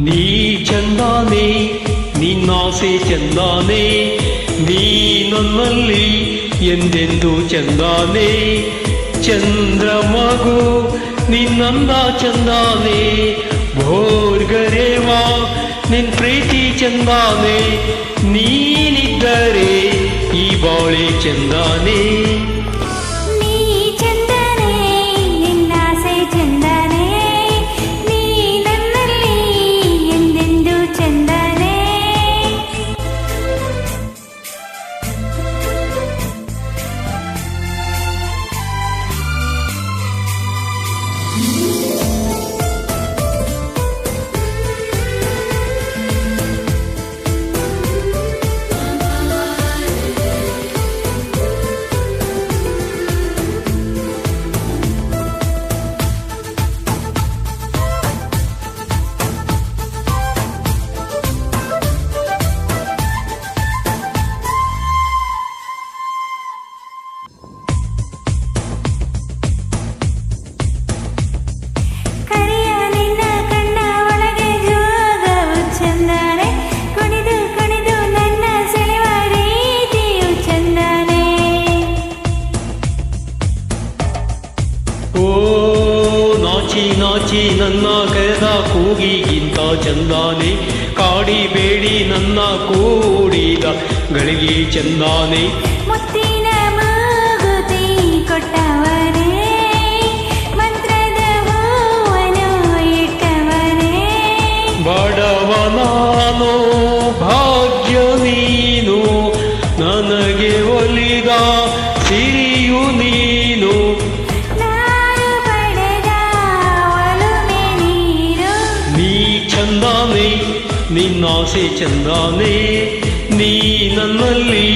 ನೀ ಚಂದಾನೆ ನಿನ್ನಾಸೆ ಚಂದಾನೆ ನೀ ನನ್ನಲ್ಲಿ ಎಂದೆಂದು ಚಂದಾನೆ ಚಂದ್ರಮಗು ನಿನ್ನಂದ ಚಂದಾನೆ ಭೋರ್ಗರೇವಾ ನಿನ್ ಪ್ರೀತಿ ಚಂದಾನೆ ನೀನಿದ್ದರೆ ಈ ಬಾಳೆ ಚಂದಾನೆ ನಾಚಿ ನನ್ನ ಕರೆದ ಕೂಗಿಗಿಂತ ಚಂದಾನೆ ಕಾಡಿಬೇಡಿ ನನ್ನ ಕೂಡಿದ ಗಳಿಗೆ ಚಂದಾನೆ ಮುತ್ತಿನ ಮೂಗುತಿ ಕೊಟ್ಟವರೇ ಮಂತ್ರದ ಹೂವನ್ನು ಇಟ್ಟವರೇ ಬಡವನಾನೋ ಭಾಗ್ಯ ನೀನು ನನಗೆ ಒಲಿದ ಸಿರಿಯು ನೀನು ಚಂದಾನೆ ನಿನ್ನಾಸೆ ಚಂದಾನೆ ನೀ ನನ್ನಲ್ಲಿ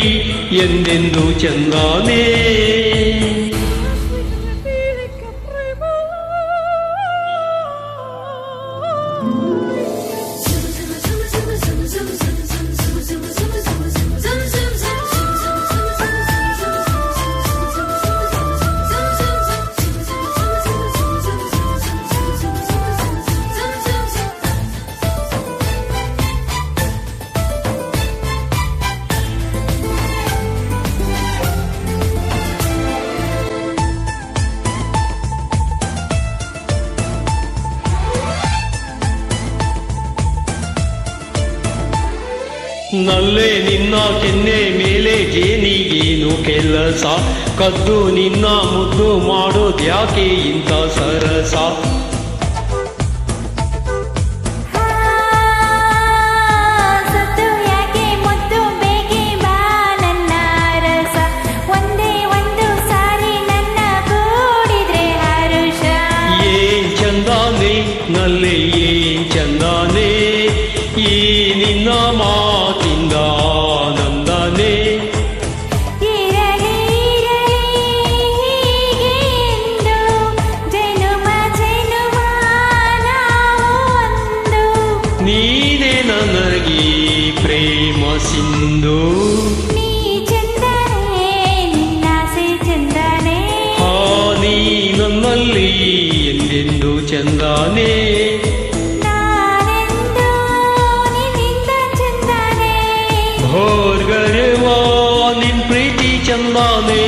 ಎಂದೆಂದು ಚಂದಾನೆ ನಲ್ಲೆ ನಿನ್ನ ಕೆನ್ನೆ ಮೇಲೆ ಜೇನಿಗೇನು ಕೆಲಸ ಕದ್ದು ನಿನ್ನ ಮುದ್ದು ಮಾಡೋದ್ಯಾಕೆ ಇಂಥ ಸರಸ ಏನ್ ಚಂದಾನೆ ನಲ್ಲೆ ಏನ್ ಚಂದಾನೆ ಈ ನಿನ್ನ ಮಾತಿಂದ ಆನಂದನೆ ನೀನೇ ನನಗೆ ಪ್ರೇಮ ಸಿಂಧು ನೀ ನನ್ನಲ್ಲಿ ಎಂದೆಂದು ಚಂದಾನೆ ಭೋರ್ಗರೆವಾ ನಿನ್ ಪ್ರೀತಿ ಚಂದಾನೆ